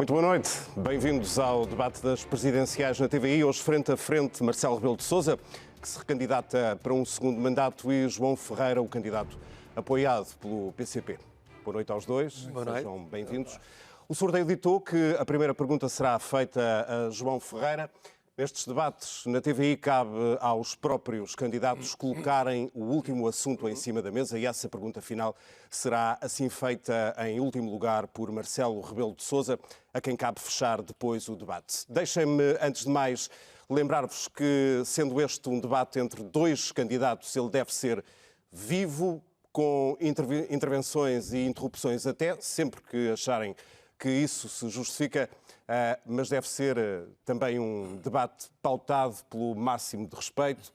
Muito boa noite, bem-vindos ao debate das presidenciais na TVI. Hoje, frente a frente, Marcelo Rebelo de Sousa, que se recandidata para um segundo mandato, e João Ferreira, o candidato apoiado pelo PCP. Boa noite aos dois, sejam bem-vindos. O sorteio ditou que a primeira pergunta será feita a João Ferreira. Nestes debates na TVI cabe aos próprios candidatos colocarem o último assunto em cima da mesa e essa pergunta final será assim feita em último lugar por Marcelo Rebelo de Sousa, a quem cabe fechar depois o debate. Deixem-me, antes de mais, lembrar-vos que, sendo este um debate entre dois candidatos, ele deve ser vivo, com intervenções e interrupções até, sempre que acharem que isso se justifica, mas deve ser também um debate pautado pelo máximo de respeito,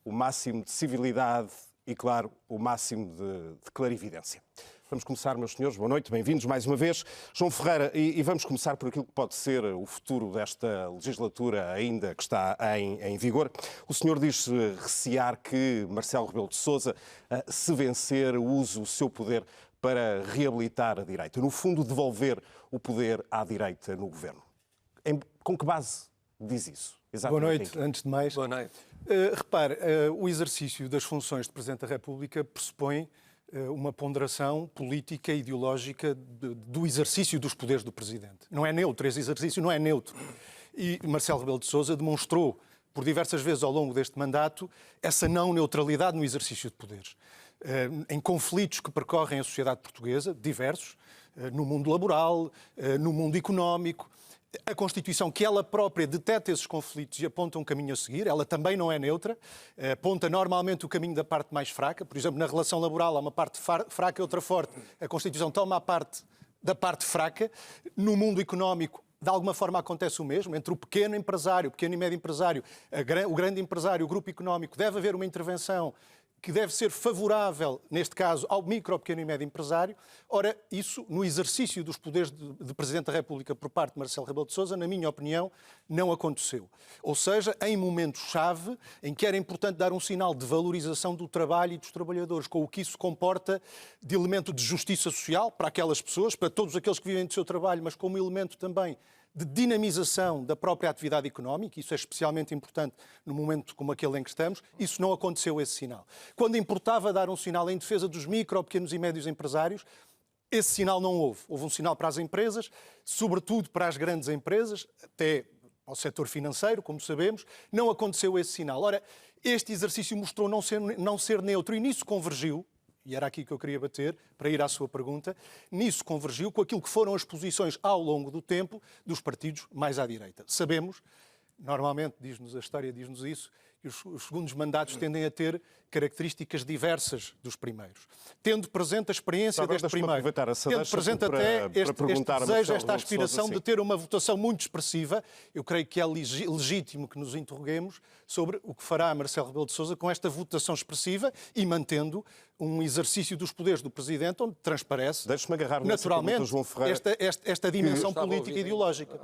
o máximo de civilidade e, claro, o máximo de clarividência. Vamos começar, meus senhores, boa noite, bem-vindos mais uma vez. João Ferreira, e vamos começar por aquilo que pode ser o futuro desta legislatura ainda que está em vigor. O senhor diz recear que Marcelo Rebelo de Sousa, se vencer, use o seu poder para reabilitar a direita. No fundo, devolver o poder à direita no governo. Com que base diz isso? Exatamente. Boa noite, antes de mais. Boa noite. Repare, o exercício das funções de Presidente da República pressupõe uma ponderação política e ideológica do exercício dos poderes do Presidente. Não é neutro, esse exercício não é neutro. E Marcelo Rebelo de Sousa demonstrou por diversas vezes ao longo deste mandato essa não neutralidade no exercício de poderes. Em conflitos que percorrem a sociedade portuguesa, diversos, no mundo laboral, no mundo económico. A Constituição, que ela própria detecta esses conflitos e aponta um caminho a seguir, ela também não é neutra, aponta normalmente o caminho da parte mais fraca. Por exemplo, na relação laboral há uma parte fraca e outra forte. A Constituição toma a parte da parte fraca. No mundo económico, de alguma forma acontece o mesmo, entre o pequeno empresário, o pequeno e médio empresário, o grande empresário, o grupo económico, deve haver uma intervenção que deve ser favorável, neste caso, ao micro, pequeno e médio empresário. Ora, isso, no exercício dos poderes de Presidente da República por parte de Marcelo Rebelo de Sousa, na minha opinião, não aconteceu. Ou seja, em momento-chave, em que era importante dar um sinal de valorização do trabalho e dos trabalhadores, com o que isso comporta de elemento de justiça social para aquelas pessoas, para todos aqueles que vivem do seu trabalho, mas como elemento também de dinamização da própria atividade económica, isso é especialmente importante no momento como aquele em que estamos, isso não aconteceu, esse sinal. Quando importava dar um sinal em defesa dos micro, pequenos e médios empresários, esse sinal não houve. Houve um sinal para as empresas, sobretudo para as grandes empresas, até ao setor financeiro, como sabemos, não aconteceu esse sinal. Ora, este exercício mostrou não ser neutro e nisso convergiu, e era aqui que eu queria bater, para ir à sua pergunta, nisso convergiu com aquilo que foram as posições ao longo do tempo dos partidos mais à direita. Sabemos, normalmente, a história diz-nos isso, que os segundos mandatos tendem a ter características diversas dos primeiros. Tendo presente a experiência deste primeiro, tendo presente até este desejo, esta aspiração de ter uma votação muito expressiva, eu creio que é legítimo que nos interroguemos sobre o que fará Marcelo Rebelo de Sousa com esta votação expressiva e mantendo um exercício dos poderes do Presidente onde transparece naturalmente esta dimensão política e ideológica.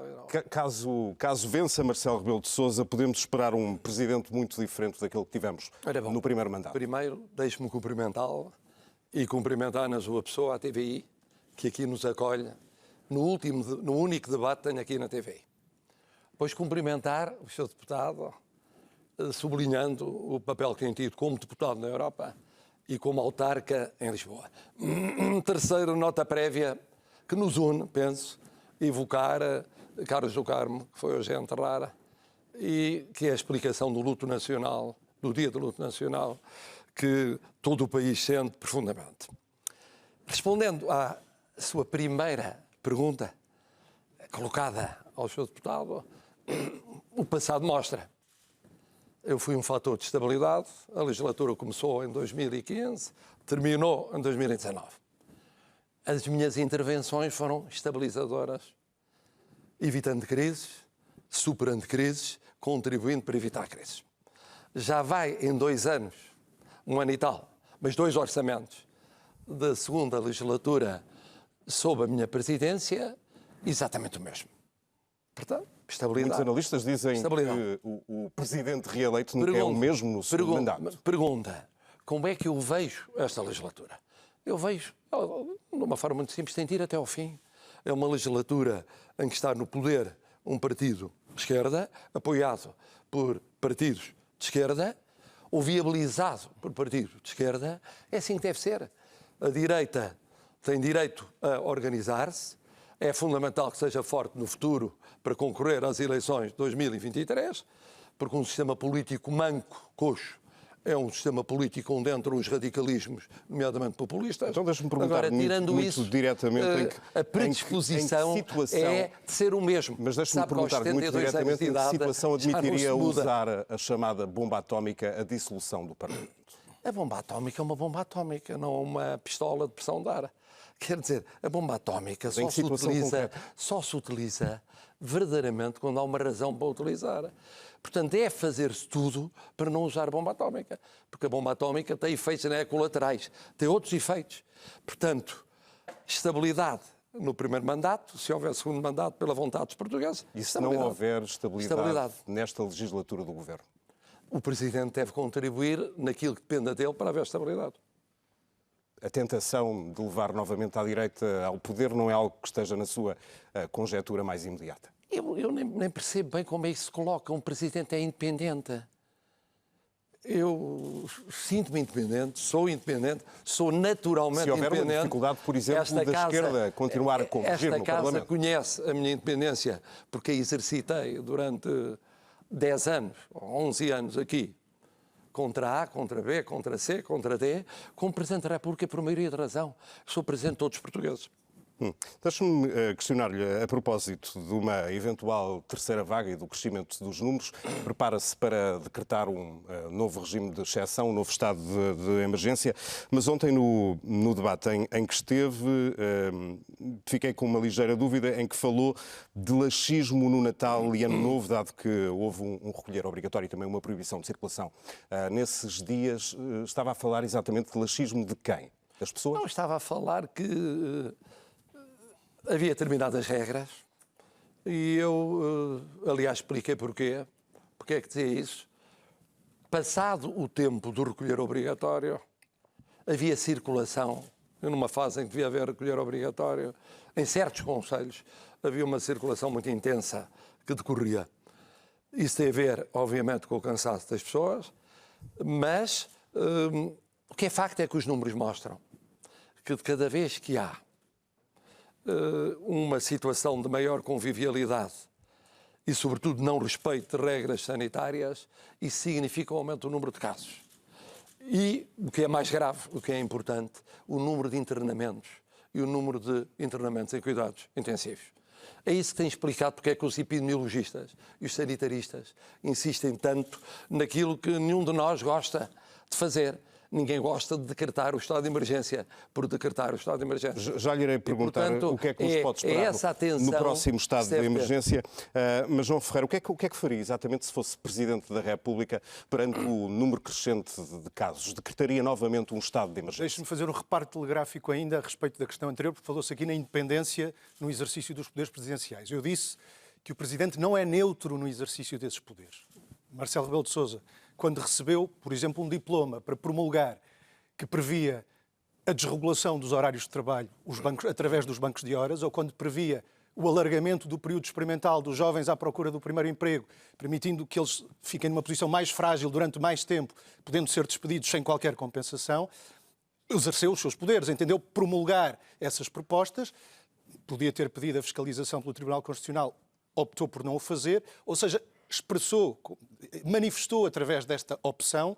Caso vença Marcelo Rebelo de Sousa, podemos esperar um Presidente muito diferente daquele que tivemos no primeiro mandato. Primeiro, deixe-me cumprimentá-lo e cumprimentar na sua pessoa a TVI, que aqui nos acolhe no único debate que tenho aqui na TVI. Depois cumprimentar o Sr. Deputado, sublinhando o papel que tem tido como deputado na Europa e como autarca em Lisboa. Terceira nota prévia que nos une, penso, evocar Carlos do Carmo, que foi hoje a enterrar, e que é a explicação do luto nacional, do Dia do Luto Nacional, que todo o país sente profundamente. Respondendo à sua primeira pergunta, colocada ao Sr. Deputado, o passado mostra. Eu fui um fator de estabilidade, a legislatura começou em 2015, terminou em 2019. As minhas intervenções foram estabilizadoras, evitando crises, superando crises, contribuindo para evitar crises. Já vai em 2 anos, 1 ano e tal, mas 2 orçamentos da segunda legislatura sob a estabilidade, exatamente o mesmo. Portanto, estabilidade. Muitos analistas dizem que o Presidente reeleito nunca é o mesmo no segundo mandato. Pergunta, como é que eu vejo esta legislatura? Eu vejo, de uma forma muito simples, tem de ir até ao fim. É uma legislatura em que está no poder um partido de esquerda, apoiado por partidos de esquerda, ou viabilizado por partidos de esquerda. É assim que deve ser. A direita tem direito a organizar-se. É fundamental que seja forte no futuro para concorrer às eleições de 2023, porque um sistema político manco, coxo, é um sistema político onde entram os radicalismos, nomeadamente populistas. Então deixe-me perguntar. Agora, tirando muito isso, diretamente a predisposição é de ser o mesmo. Mas deixe-me perguntar muito diretamente em que situação admitiria usar a chamada bomba atómica a dissolução do Parlamento? A bomba atómica é uma bomba atómica, não uma pistola de pressão de ar. Quer dizer, a bomba atómica só se utiliza verdadeiramente quando há uma razão para utilizar. Portanto, é fazer-se tudo para não usar a bomba atómica, porque a bomba atómica tem efeitos colaterais, tem outros efeitos. Portanto, estabilidade no primeiro mandato, se houver segundo mandato, pela vontade dos portugueses. E se não houver estabilidade nesta legislatura do Governo? O Presidente deve contribuir naquilo que dependa dele para haver estabilidade. A tentação de levar novamente à direita ao poder não é algo que esteja na sua conjectura mais imediata? Eu nem percebo bem como é que se coloca. Um Presidente é independente. Eu sinto-me independente, sou naturalmente independente. Se houver uma dificuldade, por exemplo, da esquerda continuar a convergir no Parlamento. Esta casa conhece a minha independência porque a exercitei durante 10 anos, 11 anos aqui, contra A, contra B, contra C, contra D, como Presidente da República por maioria de razão. Sou Presidente de todos os portugueses. Deixe-me questionar-lhe, a propósito de uma eventual terceira vaga e do crescimento dos números, prepara-se para decretar um novo regime de exceção, um novo estado de emergência, mas ontem no debate em que esteve, fiquei com uma ligeira dúvida em que falou de laxismo no Natal e Ano Novo, dado que houve um recolher obrigatório e também uma proibição de circulação. Nesses dias estava a falar exatamente de laxismo de quem? Das pessoas? Não, estava a falar que havia determinadas regras e eu, aliás, expliquei porquê. Porque é que dizia isso? Passado o tempo do recolher obrigatório, havia circulação. Numa fase em que devia haver recolher obrigatório, em certos concelhos, havia uma circulação muito intensa que decorria. Isso tem a ver, obviamente, com o cansaço das pessoas, mas o que é facto é que os números mostram que de cada vez que há uma situação de maior convivialidade e, sobretudo, não respeito de regras sanitárias, isso significa um aumento do número de casos. E, o que é mais grave, o que é importante, o número de internamentos e o número de internamentos em cuidados intensivos. É isso que tem explicado porque é que os epidemiologistas e os sanitaristas insistem tanto naquilo que nenhum de nós gosta de fazer. Ninguém gosta de decretar o estado de emergência por decretar o estado de emergência. Já lhe irei perguntar, portanto, o que é que nos pode esperar no próximo estado de emergência. Mas, João Ferreira, o que é que faria exatamente se fosse Presidente da República perante o número crescente de casos? Decretaria novamente um estado de emergência? Deixe-me fazer um reparo telegráfico ainda a respeito da questão anterior, porque falou-se aqui na independência no exercício dos poderes presidenciais. Eu disse que o Presidente não é neutro no exercício desses poderes. Marcelo Rebelo de Sousa, quando recebeu, por exemplo, um diploma para promulgar que previa a desregulação dos horários de trabalho através dos bancos de horas, ou quando previa o alargamento do período experimental dos jovens à procura do primeiro emprego, permitindo que eles fiquem numa posição mais frágil durante mais tempo, podendo ser despedidos sem qualquer compensação, exerceu os seus poderes, entendeu promulgar essas propostas, podia ter pedido a fiscalização pelo Tribunal Constitucional, optou por não o fazer, ou seja, manifestou através desta opção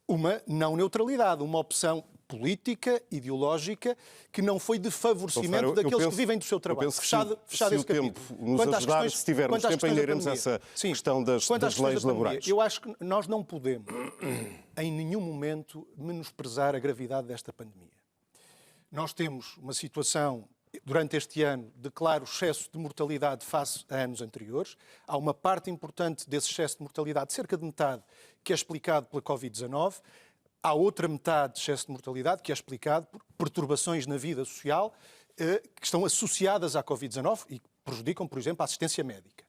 uma não neutralidade, uma opção política, ideológica, que não foi de favorecimento daqueles que vivem do seu trabalho. Fechado esse tempo nos ajudar, se tivermos tempo, ainda iremos a essa questão das leis laborais. Eu acho que nós não podemos, em nenhum momento, menosprezar a gravidade desta pandemia. Nós temos uma situação durante este ano, de claro excesso de mortalidade face a anos anteriores. Há uma parte importante desse excesso de mortalidade, cerca de metade, que é explicado pela Covid-19. Há outra metade de excesso de mortalidade que é explicado por perturbações na vida social que estão associadas à Covid-19 e que prejudicam, por exemplo, a assistência médica.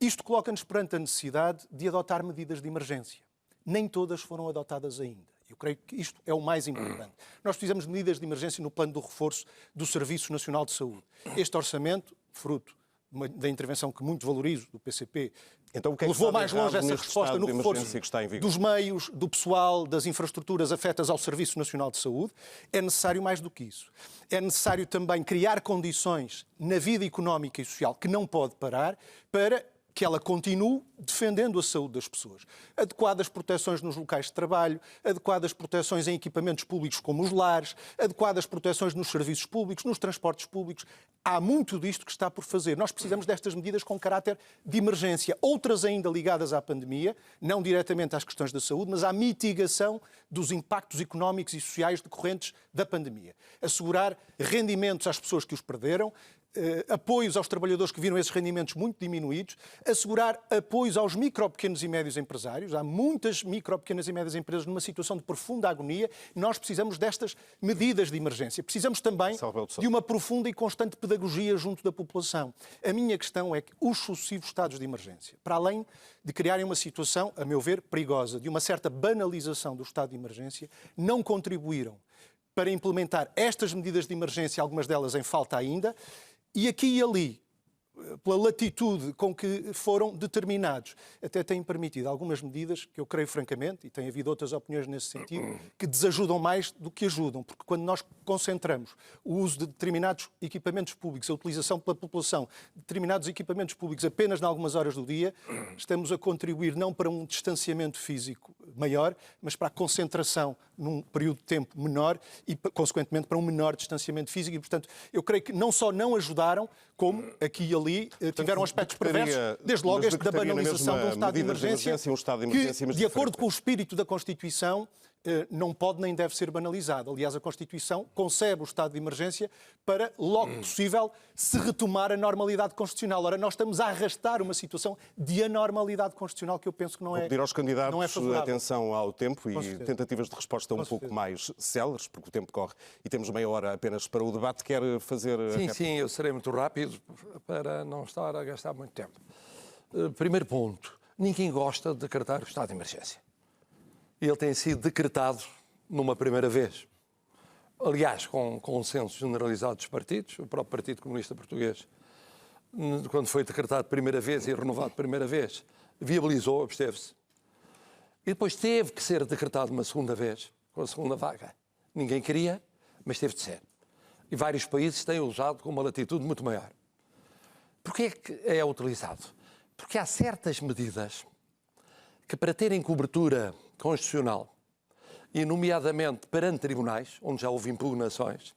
Isto coloca-nos perante a necessidade de adotar medidas de emergência. Nem todas foram adotadas ainda. Eu creio que isto é o mais importante. Nós precisamos de medidas de emergência no plano do reforço do Serviço Nacional de Saúde. Este orçamento, fruto da intervenção que muito valorizo do PCP, então, o que é que levou mais longe essa resposta no reforço que está em vigor? Dos meios, do pessoal, das infraestruturas afetas ao Serviço Nacional de Saúde. É necessário mais do que isso. É necessário também criar condições na vida económica e social, que não pode parar, para que ela continue defendendo a saúde das pessoas. Adequadas proteções nos locais de trabalho, adequadas proteções em equipamentos públicos como os lares, adequadas proteções nos serviços públicos, nos transportes públicos. Há muito disto que está por fazer. Nós precisamos destas medidas com caráter de emergência. Outras ainda ligadas à pandemia, não diretamente às questões da saúde, mas à mitigação dos impactos económicos e sociais decorrentes da pandemia. Assegurar rendimentos às pessoas que os perderam, apoios aos trabalhadores que viram esses rendimentos muito diminuídos, assegurar apoios aos micro, pequenos e médios empresários. Há muitas micro, pequenas e médias empresas numa situação de profunda agonia. Nós precisamos destas medidas de emergência. Precisamos também de uma profunda e constante pedagogia junto da população. A minha questão é que os sucessivos estados de emergência, para além de criarem uma situação, a meu ver, perigosa, de uma certa banalização do estado de emergência, não contribuíram para implementar estas medidas de emergência, algumas delas em falta ainda, e aqui e ali, pela latitude com que foram determinados, até têm permitido algumas medidas que eu creio francamente, e tem havido outras opiniões nesse sentido, que desajudam mais do que ajudam, porque quando nós concentramos o uso de determinados equipamentos públicos, a utilização pela população de determinados equipamentos públicos apenas em algumas horas do dia, estamos a contribuir não para um distanciamento físico maior, mas para a concentração num período de tempo menor e, consequentemente, para um menor distanciamento físico. E, portanto, eu creio que não só não ajudaram, como aqui e ali tiveram aspectos perversos, desde logo este da banalização de um estado de emergência, que, de acordo com o espírito da Constituição, não pode nem deve ser banalizado. Aliás, a Constituição concebe o estado de emergência para, logo possível, se retomar a normalidade constitucional. Ora, nós estamos a arrastar uma situação de anormalidade constitucional que eu penso que não é favorável. Pedir aos candidatos atenção ao tempo e tentativas de resposta um pouco mais céleres, porque o tempo corre e temos meia hora apenas para o debate. Quer fazer... Sim, eu serei muito rápido para não estar a gastar muito tempo. Primeiro ponto, ninguém gosta de decretar o estado de emergência. Ele tem sido decretado numa primeira vez. Aliás, com consenso generalizado dos partidos, o próprio Partido Comunista Português, quando foi decretado primeira vez e renovado primeira vez, viabilizou, absteve-se. E depois teve que ser decretado uma segunda vez, com a segunda vaga. Ninguém queria, mas teve de ser. E vários países têm usado com uma latitude muito maior. Porquê é que é utilizado? Porque há certas medidas que, para terem cobertura constitucional, e nomeadamente perante tribunais, onde já houve impugnações,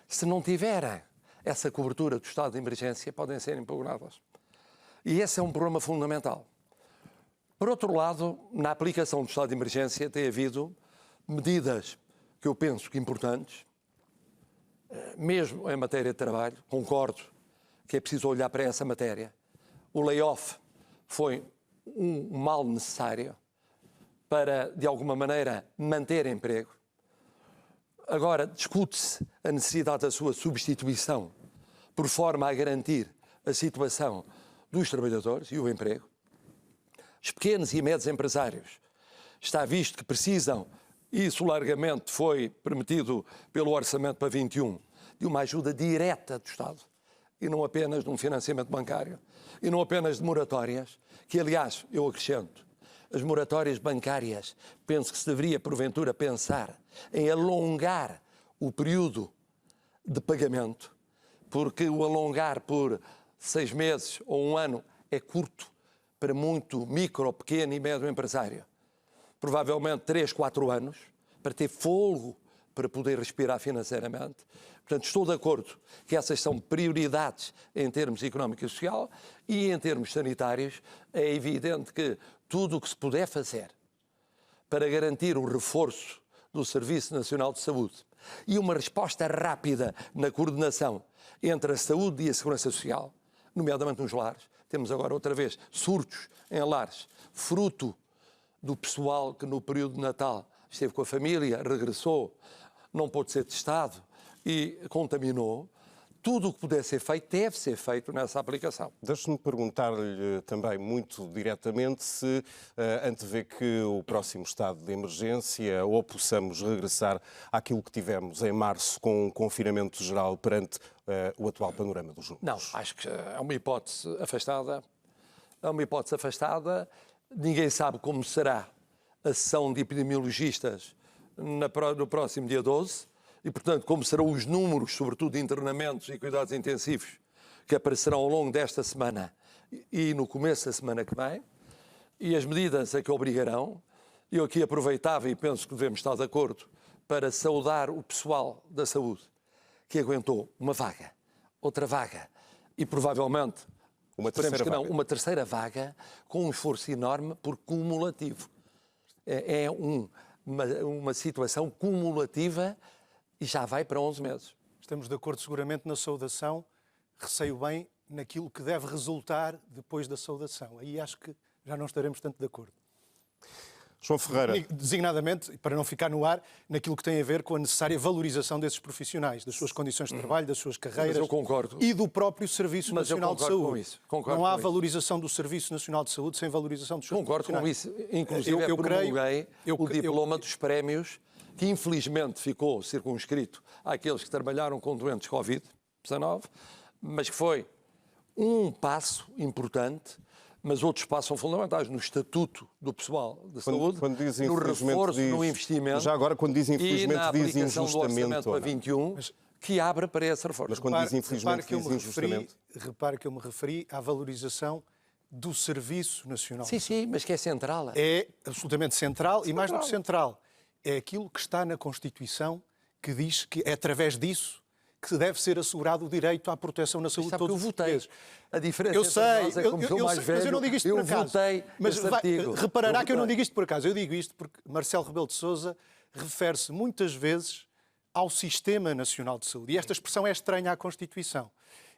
se não tiverem essa cobertura do estado de emergência, podem ser impugnadas. E esse é um problema fundamental. Por outro lado, na aplicação do estado de emergência tem havido medidas que eu penso que importantes, mesmo em matéria de trabalho, concordo que é preciso olhar para essa matéria. O layoff foi um mal necessário para, de alguma maneira, manter emprego. Agora, discute-se a necessidade da sua substituição por forma a garantir a situação dos trabalhadores e o emprego. Os pequenos e médios empresários está visto que precisam, e isso largamente foi permitido pelo Orçamento para 21, de uma ajuda direta do Estado e não apenas de um financiamento bancário e não apenas de moratórias, que, aliás, eu acrescento, as moratórias bancárias, penso que se deveria, porventura, pensar em alongar o período de pagamento, porque o alongar por 6 meses ou 1 ano é curto para muito micro, pequeno e médio empresário. Provavelmente 3, 4 anos, para ter fôlego para poder respirar financeiramente. Portanto, estou de acordo que essas são prioridades em termos económico e social e em termos sanitários. É evidente que tudo o que se puder fazer para garantir o reforço do Serviço Nacional de Saúde e uma resposta rápida na coordenação entre a saúde e a segurança social, nomeadamente nos lares. Temos agora outra vez surtos em lares, fruto do pessoal que no período de Natal esteve com a família, regressou, não pôde ser testado e contaminou. tudo o que puder ser feito deve ser feito nessa aplicação. Deixe-me perguntar-lhe também muito diretamente se antevê que o próximo estado de emergência ou possamos regressar àquilo que tivemos em março com um confinamento geral perante o atual panorama dos números. Não, acho que é uma hipótese afastada. É uma hipótese afastada. Ninguém sabe como será a sessão de epidemiologistas no próximo dia 12. E, portanto, como serão os números, sobretudo de internamentos e cuidados intensivos, que aparecerão ao longo desta semana e no começo da semana que vem, e as medidas a que obrigarão. Eu aqui aproveitava, e penso que devemos estar de acordo, para saudar o pessoal da saúde, que aguentou uma vaga, outra vaga, e provavelmente, uma terceira vaga, com um esforço enorme por cumulativo. É uma situação cumulativa e já vai para 11 meses. Estamos de acordo seguramente na saudação, receio bem naquilo que deve resultar depois da saudação. Aí acho que já não estaremos tanto de acordo. João Ferreira. Designadamente, para não ficar no ar, naquilo que tem a ver com a necessária valorização desses profissionais, das suas condições de trabalho, das suas carreiras. Mas eu concordo. E do próprio Serviço Nacional de Saúde. Com isso. Concordo não há com valorização do Serviço Nacional de Saúde sem valorização dos seus profissionais. Concordo com isso. Inclusive, eu promulguei o diploma dos prémios, que infelizmente ficou circunscrito àqueles que trabalharam com doentes Covid-19, mas que foi um passo importante, mas outros passos são fundamentais no estatuto do pessoal da saúde, no reforço, no investimento. Já agora, quando diz infelizmente, e na diz aplicação do injustamente. orçamento para 21, que abre para esse reforço. Mas quando diz infelizmente, diz injustamente. Repare que eu me referi à valorização do Serviço Nacional. Sim, mas que é central. É absolutamente central e mais do que central. É aquilo que está na Constituição que diz que é através disso que deve ser assegurado o direito à proteção na saúde de todos os portugueses. A diferença eu sei, entre nós é como sou mais velho, mas eu não digo isto por acaso. Mas reparará que eu não digo isto por acaso. Eu digo isto porque Marcelo Rebelo de Sousa refere-se muitas vezes ao Sistema Nacional de Saúde. E esta expressão é estranha à Constituição.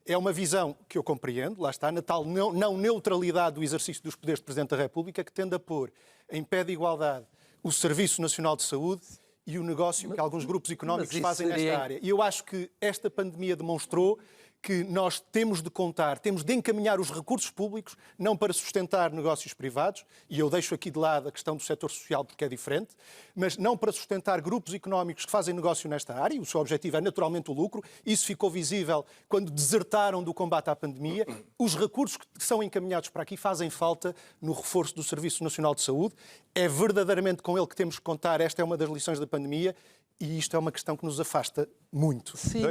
É uma visão que eu compreendo, lá está, na tal não neutralidade do exercício dos poderes do Presidente da República, que tende a pôr em pé de igualdade o Serviço Nacional de Saúde e o negócio que alguns grupos económicos fazem nesta área. E eu acho que esta pandemia demonstrou que nós temos de contar, temos de encaminhar os recursos públicos, não para sustentar negócios privados, e eu deixo aqui de lado a questão do setor social porque é diferente, mas não para sustentar grupos económicos que fazem negócio nesta área, e o seu objetivo é naturalmente o lucro. Isso ficou visível quando desertaram do combate à pandemia. Os recursos que são encaminhados para aqui fazem falta no reforço do Serviço Nacional de Saúde. É verdadeiramente com ele que temos que contar. Esta é uma das lições da pandemia. E isto é uma questão que nos afasta muito. Sim,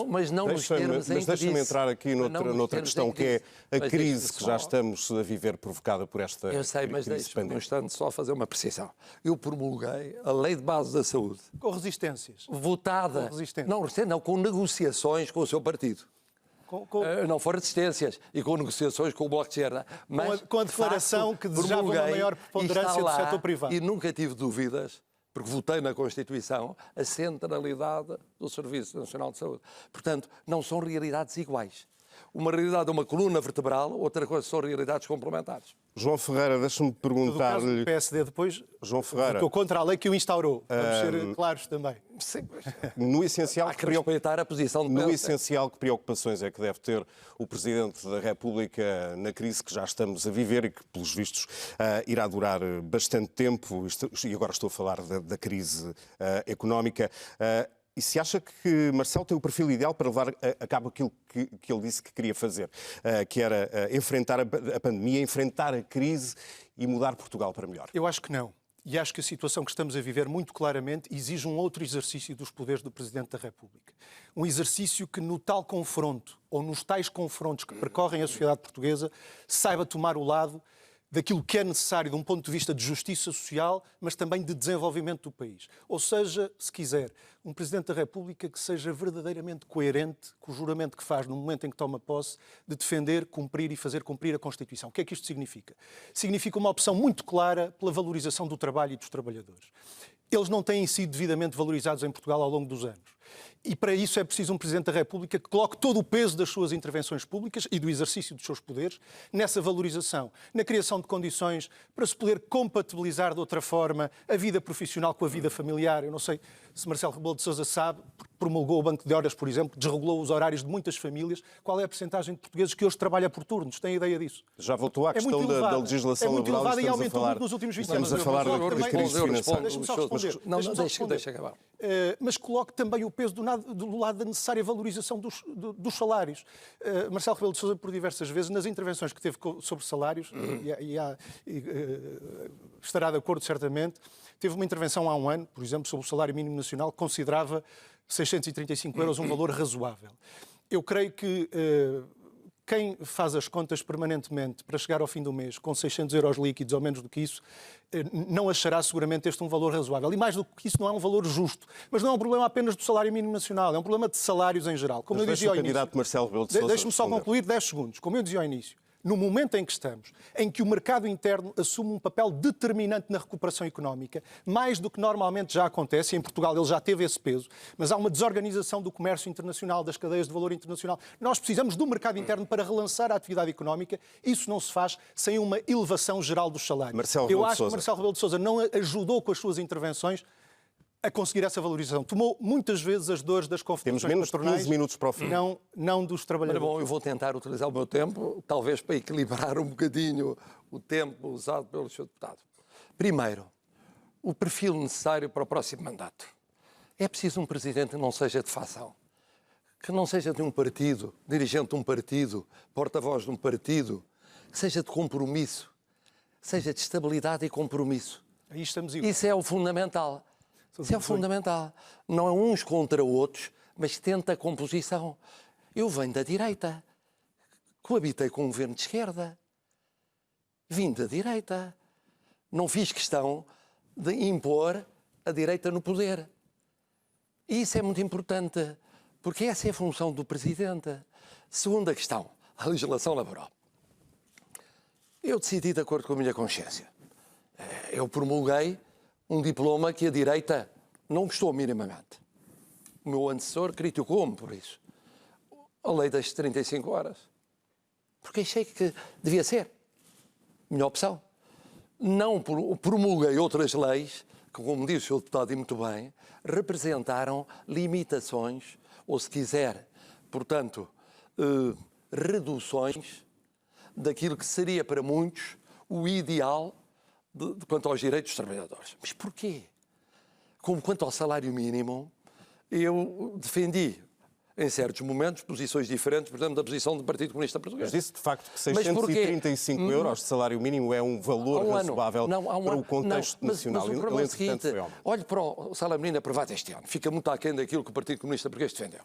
mas não nos termos em que Mas deixa-me entrar aqui noutra questão, que é a crise que já estamos a viver provocada por esta crise. Eu sei, mas deixe-me um instante só fazer uma precisão. Eu promulguei a Lei de Base da Saúde. Com resistências. Votada. Com negociações com o seu partido. Não foram resistências e com negociações com o Bloco de Esquerda. Mas com a declaração que desejava uma maior preponderância do setor privado. E nunca tive dúvidas, porque votei na Constituição, a centralidade do Serviço Nacional de Saúde. Portanto, não são realidades iguais. Uma realidade é uma coluna vertebral, outra coisa são realidades complementares. João Ferreira, deixa-me perguntar-lhe... O PSD depois João Ferreira, votou contra a lei que o instaurou. Vamos ser claros também. Sim, no essencial, há que respeitar a posição de no essencial, que preocupações é que deve ter o Presidente da República na crise que já estamos a viver e que, pelos vistos, irá durar bastante tempo, e agora estou a falar da crise económica. E se acha que Marcelo tem o perfil ideal para levar a cabo aquilo que ele disse que queria fazer, que era enfrentar a pandemia, enfrentar a crise e mudar Portugal para melhor? Eu acho que não. E acho que a situação que estamos a viver muito claramente exige um outro exercício dos poderes do Presidente da República. Um exercício que no tal confronto, ou nos tais confrontos que percorrem a sociedade portuguesa, saiba tomar o lado daquilo que é necessário de um ponto de vista de justiça social, mas também de desenvolvimento do país. Ou seja, se quiser, um Presidente da República que seja verdadeiramente coerente com o juramento que faz no momento em que toma posse de defender, cumprir e fazer cumprir a Constituição. O que é que isto significa? Significa uma opção muito clara pela valorização do trabalho e dos trabalhadores. Eles não têm sido devidamente valorizados em Portugal ao longo dos anos. E para isso é preciso um Presidente da República que coloque todo o peso das suas intervenções públicas e do exercício dos seus poderes nessa valorização, na criação de condições para se poder compatibilizar de outra forma a vida profissional com a vida familiar. Eu não sei se Marcelo Rebelo de Sousa sabe, porque promulgou o banco de horas, por exemplo, que desregulou os horários de muitas famílias. Qual é a percentagem de portugueses que hoje trabalha por turnos? Tem ideia disso? Já voltou à questão da legislação laboral e aumentou muito nos últimos 20 anos. Estamos a falar da crise financeira. Deixa-me só responder. Deixa acabar. Mas coloque também o peso do lado da necessária valorização dos salários. Marcelo Rebelo de Sousa, por diversas vezes, nas intervenções que teve sobre salários, estará de acordo certamente, teve uma intervenção há um ano, por exemplo, sobre o salário mínimo nacional, que considerava 635 euros um valor razoável. Eu creio que quem faz as contas permanentemente para chegar ao fim do mês com 600 euros líquidos ou menos do que isso, não achará seguramente este um valor razoável. E mais do que isso, não é um valor justo. Mas não é um problema apenas do salário mínimo nacional, é um problema de salários em geral. Como eu dizia ao início, Marcelo Rebelo de Sousa, deixe-me só concluir 10 segundos. Como eu dizia ao início, no momento em que estamos, em que o mercado interno assume um papel determinante na recuperação económica, mais do que normalmente já acontece, e em Portugal ele já teve esse peso, mas há uma desorganização do comércio internacional, das cadeias de valor internacional. Nós precisamos do mercado interno para relançar a atividade económica. Isso não se faz sem uma elevação geral dos salários. Eu acho que Marcelo Rebelo de Sousa não ajudou com as suas intervenções a conseguir essa valorização. Tomou muitas vezes as dores das confederações patronais. Temos menos de 15 minutos para o fim. Não dos trabalhadores. Bom, eu vou tentar utilizar o meu tempo, talvez para equilibrar um bocadinho o tempo usado pelo Sr. Deputado. Primeiro, o perfil necessário para o próximo mandato. É preciso um Presidente que não seja de facção, que não seja de um partido, dirigente de um partido, porta-voz de um partido, que seja de compromisso, seja de estabilidade e compromisso. Aí estamos igual. Isso é o fundamental. Isso é o fundamental. Não é uns contra outros, mas tenta a composição. Eu venho da direita. Coabitei com um governo de esquerda. Vim da direita. Não fiz questão de impor a direita no poder. E isso é muito importante, porque essa é a função do Presidente. Segunda questão, a legislação laboral. Eu decidi de acordo com a minha consciência. Eu promulguei um diploma que a direita não gostou minimamente. O meu antecessor criticou-me por isso. A lei das 35 horas. Porque achei que devia ser. Minha opção. Não promulguei outras leis que, como disse o Sr. Deputado e muito bem, representaram limitações, ou se quiser, portanto, reduções daquilo que seria para muitos o ideal quanto aos direitos dos trabalhadores. Mas porquê? Como quanto ao salário mínimo, eu defendi, em certos momentos, posições diferentes, por exemplo, da posição do Partido Comunista Português. Mas disse, de facto, que 635 euros de salário mínimo é um valor razoável para o contexto nacional. Mas o problema é o seguinte, olhe para o salário mínimo aprovado este ano. Fica muito aquém daquilo que o Partido Comunista Português defendeu.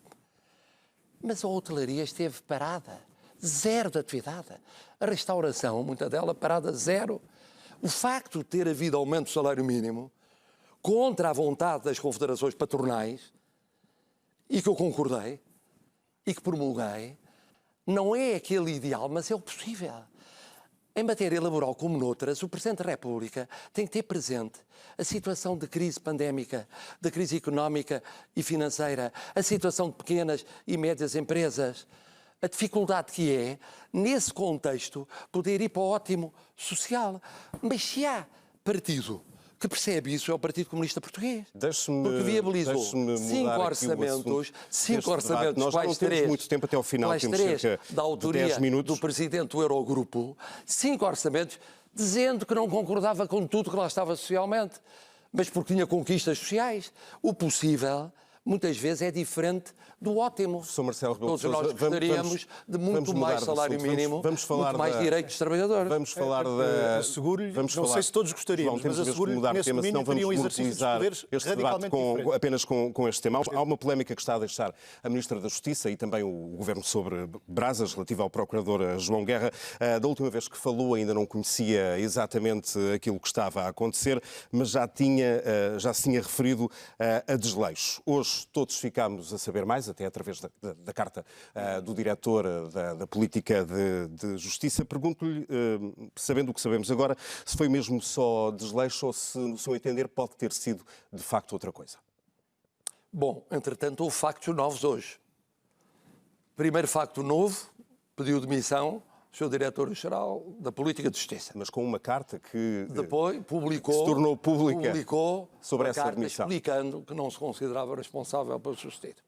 Mas a hotelaria esteve parada. Zero de atividade. A restauração, muita dela, parada zero. O facto de ter havido aumento do salário mínimo contra a vontade das confederações patronais e que eu concordei e que promulguei, não é aquele ideal, mas é o possível. Em matéria laboral, como noutras, o Presidente da República tem que ter presente a situação de crise pandémica, de crise económica e financeira, a situação de pequenas e médias empresas, a dificuldade que é, nesse contexto, poder ir para o ótimo social. Mas se há partido que percebe isso, é o Partido Comunista Português. Porque viabilizou 5 orçamentos, Nós não temos muito tempo até ao final, temos cerca da autoria de 10 minutos. do Presidente do Eurogrupo, 5 orçamentos, dizendo que não concordava com tudo que lá estava socialmente, mas porque tinha conquistas sociais. O possível, muitas vezes, é diferente do ótimo. Sr. Marcelo Rebelo de Sousa, nós gostaríamos de muito mais salário mínimo, muito mais direitos dos trabalhadores. Vamos falar da... Asseguro-lhe, não sei se todos gostaríamos, mas asseguro-lhe que nesse domínio teria um exercício de poderes radicalmente diferente. Apenas com este tema. Há uma polémica que está a deixar a Ministra da Justiça e também o Governo sobre brasas, relativa ao Procurador João Guerra. Da última vez que falou ainda não conhecia exatamente aquilo que estava a acontecer, mas já se tinha referido a desleixo. Hoje todos ficámos a saber mais, até através da carta do diretor da Política de Justiça. Pergunto-lhe, sabendo o que sabemos agora, se foi mesmo só desleixo ou se, no seu entender, pode ter sido de facto outra coisa. Bom, entretanto, houve factos novos hoje. Primeiro facto novo, pediu demissão o Sr. Diretor-Geral da Política de Justiça. Mas com uma carta que depois publicou, se tornou pública sobre essa carta demissão, explicando que não se considerava responsável pelo sucedido.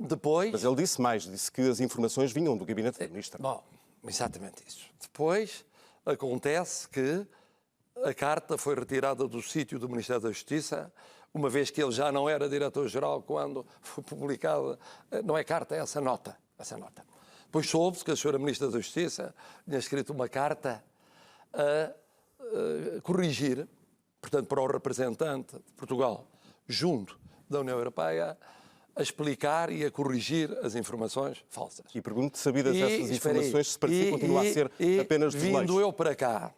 Depois... Mas ele disse mais, disse que as informações vinham do gabinete da ministra. Bom, exatamente isso. Depois acontece que a carta foi retirada do sítio do Ministério da Justiça, uma vez que ele já não era diretor-geral quando foi publicada, não é carta, é essa nota. Depois soube-se que a senhora Ministra da Justiça tinha escrito uma carta a corrigir, portanto, para o representante de Portugal junto da União Europeia, a explicar e a corrigir as informações falsas. E pergunto, sabidas essas informações, se para si continua a ser apenas de leis. Vindo eu para cá,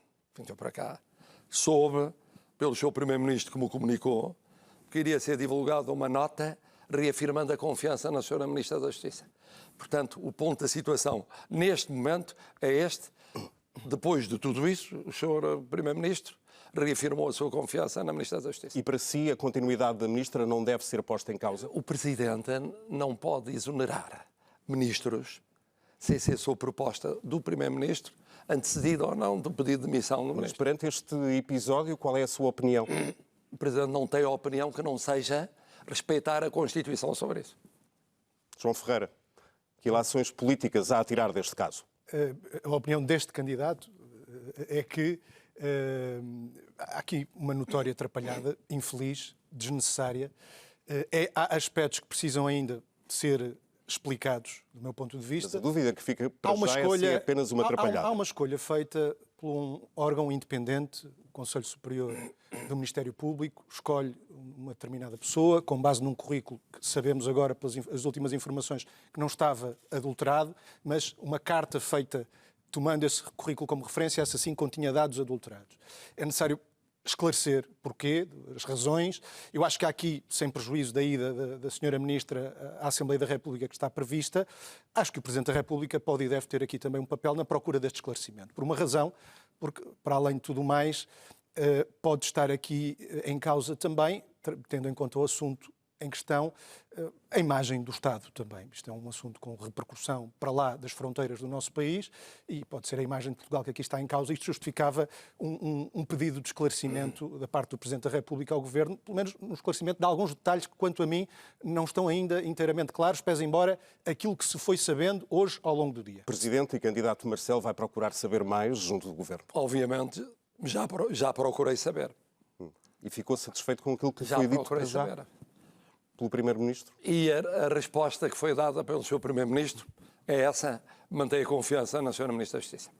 soube, pelo seu Primeiro-Ministro que me comunicou, que iria ser divulgada uma nota reafirmando a confiança na senhora Ministra da Justiça. Portanto, o ponto da situação neste momento é este. Depois de tudo isso, o senhor Primeiro-Ministro reafirmou a sua confiança na Ministra da Justiça. E para si a continuidade da Ministra não deve ser posta em causa? O Presidente não pode exonerar ministros sem ser sob proposta do Primeiro-Ministro, antecedido ou não do pedido de demissão do Mas Ministro. perante este episódio, qual é a sua opinião? O Presidente não tem a opinião que não seja respeitar a Constituição sobre isso. João Ferreira, que ilações políticas há a tirar deste caso? A opinião deste candidato é que há aqui uma notória atrapalhada, infeliz, desnecessária. Há aspectos que precisam ainda de ser explicados, do meu ponto de vista. Mas a dúvida que fica para já é se é apenas uma atrapalhada. Há uma escolha feita por um órgão independente, o Conselho Superior do Ministério Público, escolhe uma determinada pessoa, com base num currículo que sabemos agora, pelas últimas informações, que não estava adulterado, mas uma carta feita tomando esse currículo como referência, essa sim continha dados adulterados. É necessário esclarecer porquê, as razões. Eu acho que há aqui, sem prejuízo da ida da senhora Ministra à Assembleia da República que está prevista, acho que o Presidente da República pode e deve ter aqui também um papel na procura deste esclarecimento. Por uma razão, porque, para além de tudo mais, pode estar aqui em causa também, tendo em conta o assunto em questão, a imagem do Estado também. Isto é um assunto com repercussão para lá das fronteiras do nosso país e pode ser a imagem de Portugal que aqui está em causa. Isto justificava um pedido de esclarecimento da parte do Presidente da República ao Governo, pelo menos no esclarecimento de alguns detalhes que, quanto a mim, não estão ainda inteiramente claros, pese embora aquilo que se foi sabendo hoje ao longo do dia. Presidente e candidato Marcelo vai procurar saber mais junto do Governo? Obviamente, já procurei saber. E ficou satisfeito com aquilo que Já foi dito procurei para já saber. pelo Primeiro-Ministro? E a resposta que foi dada pelo seu Primeiro-Ministro é essa: mantém a confiança na senhora Ministra da Justiça.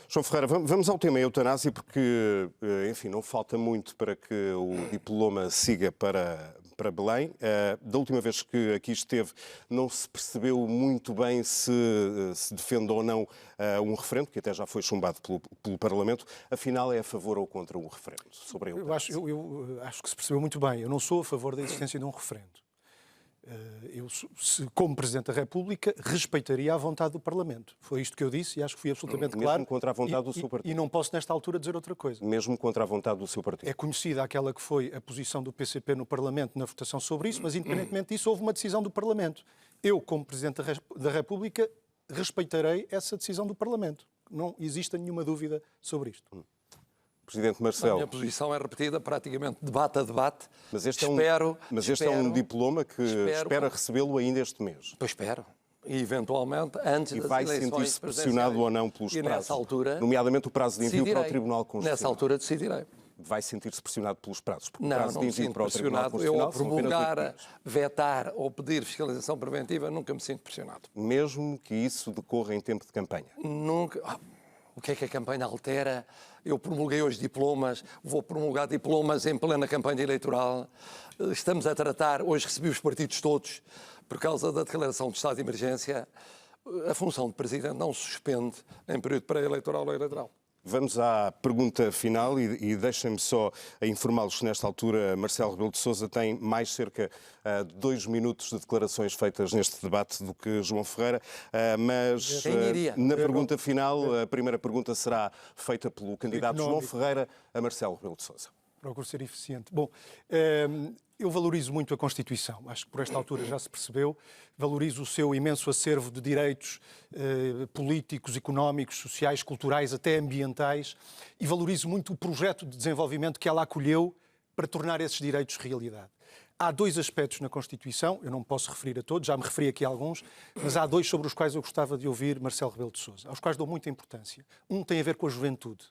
João Ferreira, vamos ao tema eutanásia, porque, enfim, não falta muito para que o diploma siga para Belém. Da última vez que aqui esteve, não se percebeu muito bem se defende ou não um referendo, que até já foi chumbado pelo Parlamento. Afinal, é a favor ou contra um referendo sobre a eutanásia? Eu acho que se percebeu muito bem. Eu não sou a favor da existência de um referendo. Eu, como Presidente da República, respeitaria a vontade do Parlamento. Foi isto que eu disse e acho que fui absolutamente claro. Mesmo contra a vontade do seu partido? E não posso, nesta altura, dizer outra coisa. Mesmo contra a vontade do seu partido? É conhecida aquela que foi a posição do PCP no Parlamento na votação sobre isso, mas, independentemente disso, houve uma decisão do Parlamento. Eu, como Presidente da República, respeitarei essa decisão do Parlamento. Não existe nenhuma dúvida sobre isto. Presidente A Marcelo. minha posição é repetida praticamente debate a debate. Mas este é um diploma que espera recebê-lo ainda este mês. Pois espero. E, eventualmente, antes das vai eleições sentir-se pressionado ou não pelos e prazos? nessa altura, nomeadamente o prazo de envio para o decidirei. Tribunal Constitucional. Nessa altura decidirei. Vai sentir-se pressionado pelos prazos? Porque o Não, prazo não de me envio sinto para o Tribunal pressionado. Eu, Constitucional ao são apenas 8 promulgar, dias. vetar ou pedir fiscalização preventiva, nunca me sinto pressionado. Mesmo que isso decorra em tempo de campanha? Nunca. O que é que a campanha altera? Eu promulguei hoje diplomas, vou promulgar diplomas em plena campanha eleitoral. Estamos a tratar, hoje recebi os partidos todos, por causa da declaração de estado de emergência. A função de Presidente não se suspende em período pré-eleitoral ou eleitoral. Vamos à pergunta final e deixem-me só informá-los que nesta altura Marcelo Rebelo de Sousa tem mais cerca de 2 minutos de declarações feitas neste debate do que João Ferreira, mas na pergunta final a primeira pergunta será feita pelo candidato João Ferreira a Marcelo Rebelo de Sousa. Procuro ser eficiente. Bom, eu valorizo muito a Constituição. Acho que por esta altura já se percebeu. Valorizo o seu imenso acervo de direitos políticos, económicos, sociais, culturais, até ambientais. E valorizo muito o projeto de desenvolvimento que ela acolheu para tornar esses direitos realidade. Há dois aspectos na Constituição, eu não posso referir a todos, já me referi aqui a alguns, mas há dois sobre os quais eu gostava de ouvir Marcelo Rebelo de Sousa, aos quais dou muita importância. Um tem a ver com a juventude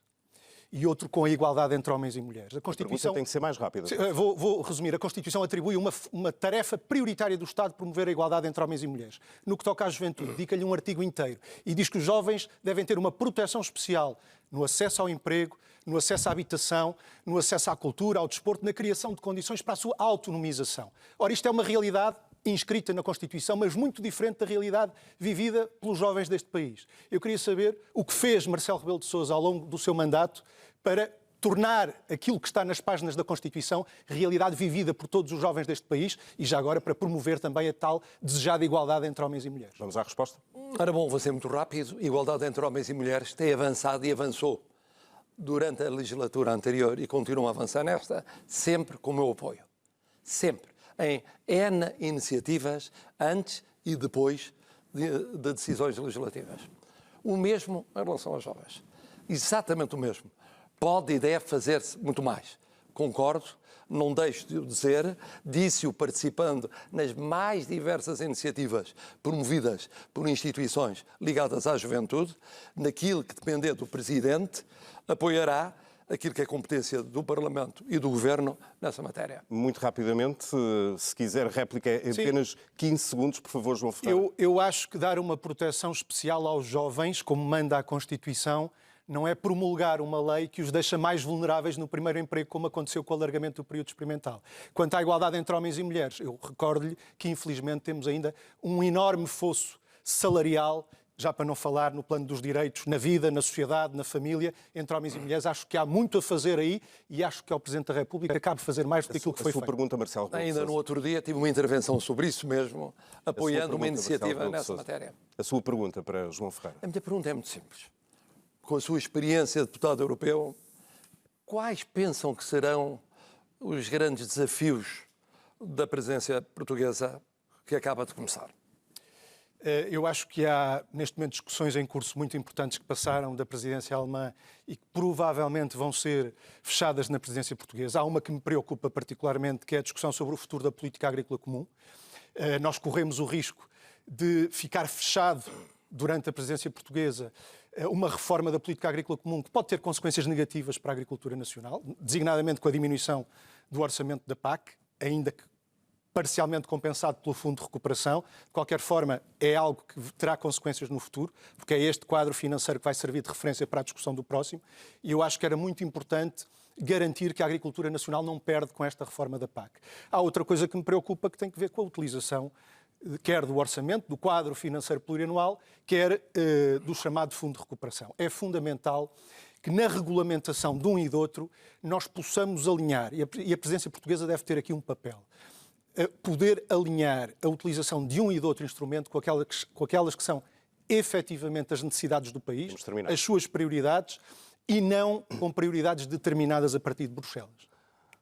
e outro com a igualdade entre homens e mulheres. A Constituição tem que ser mais rápida. Vou resumir. A Constituição atribui uma tarefa prioritária do Estado de promover a igualdade entre homens e mulheres. No que toca à juventude, dedica-lhe um artigo inteiro e diz que os jovens devem ter uma proteção especial no acesso ao emprego, no acesso à habitação, no acesso à cultura, ao desporto, na criação de condições para a sua autonomização. Ora, isto é uma realidade inscrita na Constituição, mas muito diferente da realidade vivida pelos jovens deste país. Eu queria saber o que fez Marcelo Rebelo de Sousa ao longo do seu mandato para tornar aquilo que está nas páginas da Constituição realidade vivida por todos os jovens deste país e já agora para promover também a tal desejada igualdade entre homens e mulheres. Vamos à resposta? Ora bom, vou ser muito rápido. Igualdade entre homens e mulheres tem avançado e avançou durante a legislatura anterior e continua a avançar nesta, sempre com o meu apoio. Sempre. Em N iniciativas, antes e depois de decisões legislativas. O mesmo em relação aos jovens. Exatamente o mesmo. Pode e deve fazer-se muito mais. Concordo, não deixo de o dizer, disse-o participando nas mais diversas iniciativas promovidas por instituições ligadas à juventude, naquilo que depender do Presidente, apoiará aquilo que é competência do Parlamento e do Governo nessa matéria. Muito rapidamente, se quiser réplica em apenas 15 segundos, por favor, João Ferreira. Eu acho que dar uma proteção especial aos jovens, como manda a Constituição, não é promulgar uma lei que os deixa mais vulneráveis no primeiro emprego, como aconteceu com o alargamento do período experimental. Quanto à igualdade entre homens e mulheres, eu recordo-lhe que, infelizmente, temos ainda um enorme fosso salarial, já para não falar no plano dos direitos, na vida, na sociedade, na família, entre homens e mulheres. Acho que há muito a fazer aí e acho que ao Presidente da República cabe fazer mais do que aquilo que foi feito. A sua pergunta, Marcelo. Ainda no outro dia tive uma intervenção sobre isso mesmo, apoiando uma iniciativa nessa matéria. A sua pergunta para João Ferreira. A minha pergunta é muito simples. Com a sua experiência de deputado europeu, quais pensam que serão os grandes desafios da presidência portuguesa que acaba de começar? Eu acho que há, neste momento, discussões em curso muito importantes que passaram da presidência alemã e que provavelmente vão ser fechadas na presidência portuguesa. Há uma que me preocupa particularmente, que é a discussão sobre o futuro da política agrícola comum. Nós corremos o risco de ficar fechado durante a presidência portuguesa uma reforma da política agrícola comum que pode ter consequências negativas para a agricultura nacional, designadamente com a diminuição do orçamento da PAC, ainda que parcialmente compensado pelo Fundo de Recuperação. De qualquer forma, é algo que terá consequências no futuro, porque é este quadro financeiro que vai servir de referência para a discussão do próximo, e eu acho que era muito importante garantir que a agricultura nacional não perde com esta reforma da PAC. Há outra coisa que me preocupa, que tem a ver com a utilização quer do orçamento, do quadro financeiro plurianual, quer do chamado Fundo de Recuperação. É fundamental que na regulamentação de um e do outro nós possamos alinhar, e a presidência portuguesa deve ter aqui um papel, poder alinhar a utilização de um e do outro instrumento com aquelas que são efetivamente as necessidades do país, as suas prioridades, e não com prioridades determinadas a partir de Bruxelas.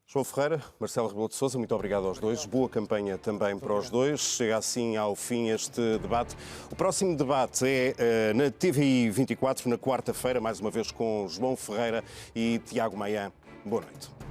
João Ferreira, Marcelo Rebelo de Sousa, muito obrigado aos dois. Boa campanha também para os dois. Chega assim ao fim este debate. O próximo debate é na TVI 24, na quarta-feira, mais uma vez com João Ferreira e Tiago Maia. Boa noite.